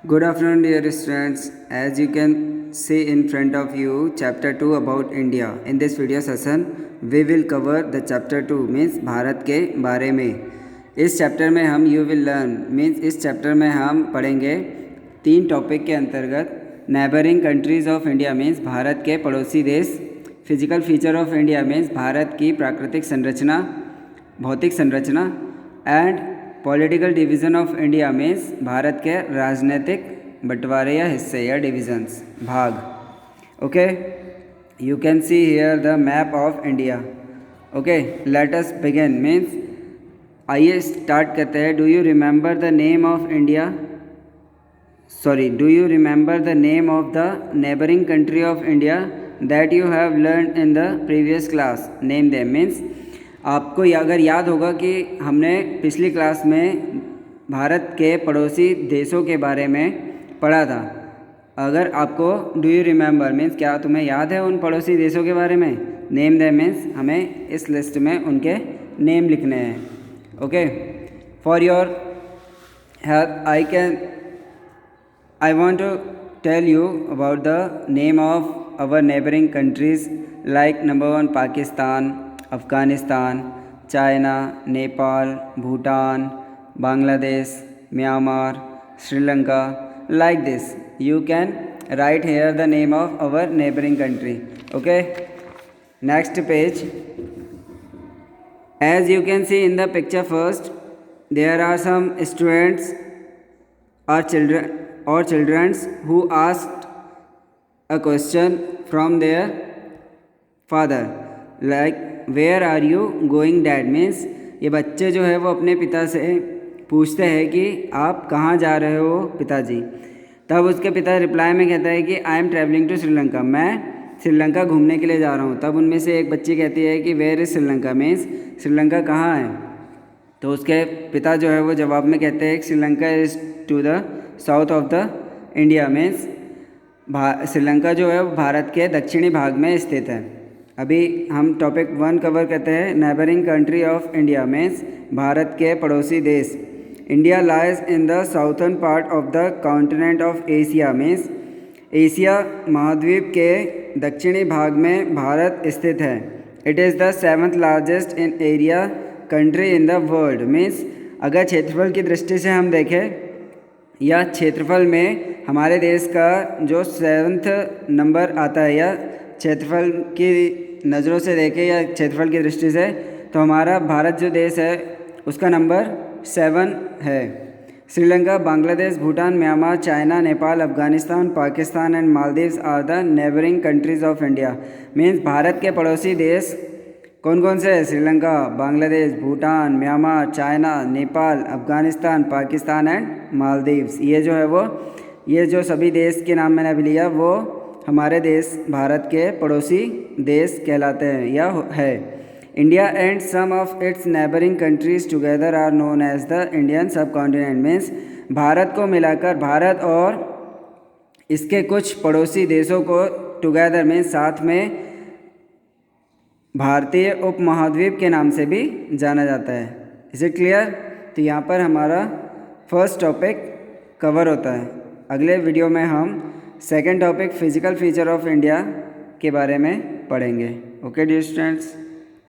Good afternoon, dear students. As you can see in front of you, chapter 2 about India. In this video session, we will cover the chapter 2 means Bharat के बारे में. इस chapter में हम you will learn means इस chapter में हम पढ़ेंगे 3 टॉपिक के अंतर्गत neighbouring countries of India means Bharat के पड़ोसी देश, physical feature of India means Bharat की प्राकृतिक संरचना, भौतिक संरचना and political division of India means Bharat के राजनीतिक बंटवारे या हिस्से या डिविजन्स भाग. Okay, you can see here the map of India. Okay, let us begin means आइए स्टार्ट करते हैं. Do you remember the name of India do you remember the name of the neighbouring country of India that you have learn in the previous class. Name them means आपको अगर याद होगा कि हमने पिछली क्लास में भारत के पड़ोसी देशों के बारे में पढ़ा था. अगर आपको डू यू रिमेंबर मीन्स क्या तुम्हें याद है उन पड़ोसी देशों के बारे में. नेम देम मीन्स हमें इस लिस्ट में उनके नेम लिखने हैं. Okay, for your help I want to tell you about the name of our neighbouring countries like number 1 Pakistan, Afghanistan, China, Nepal, Bhutan, Bangladesh, Myanmar, Sri Lanka. Like this you can write here the name of our neighboring country. Okay, next page. As you can see in the picture, first there are some students or children who asked a question from their father like where are you going dad means ये बच्चे जो है वो अपने पिता से पूछते हैं कि आप कहाँ जा रहे हो पिताजी. तब उसके पिता रिप्लाई में कहता है कि I am travelling to Sri Lanka, मैं श्रीलंका घूमने के लिए जा रहा हूँ. तब उनमें से एक बच्ची कहती है कि where is Sri Lanka means Sri Lanka कहाँ है. तो उसके पिता जो है वो जवाब में कहते हैं Sri Lanka is to the south of the India means Sri Lanka जो है वो भारत के दक्षिणी भाग में स्थित है. अभी हम टॉपिक 1 कवर करते हैं. Neighbouring country of India means Bharat के पड़ोसी देश. India lies in the southern part of the continent of Asia means Asia महाद्वीप के दक्षिणी भाग में भारत स्थित है. It is the 7th largest in area country in the world means अगर क्षेत्रफल की दृष्टि से हम देखें या क्षेत्रफल में हमारे देश का जो 7th नंबर आता है या क्षेत्रफल की नज़रों से देखें या क्षेत्रफल की दृष्टि से तो हमारा भारत जो देश है उसका नंबर 7 है. Sri Lanka, Bangladesh, Bhutan, Myanmar, China, Nepal, Afghanistan, Pakistan and Maldives are the neighbouring countries of India means Bharat के पड़ोसी देश कौन कौन से हैं. Sri Lanka, Bangladesh, Bhutan, Myanmar, China, Nepal, Afghanistan, Pakistan and Maldives. ये जो सभी देश के नाम मैंने अभी लिया वो हमारे देश भारत के पड़ोसी देश कहलाते हैं या है. India and some of its neighbouring countries together are known as the Indian subcontinent means Bharat को मिलाकर भारत और इसके कुछ पड़ोसी देशों को टुगेदर में साथ में भारतीय उपमहाद्वीप के नाम से भी जाना जाता है. Is it clear. तो यहाँ पर हमारा फर्स्ट टॉपिक कवर होता है. अगले वीडियो में हम second topic physical feature of India के बारे में पढ़ेंगे. Okay dear students.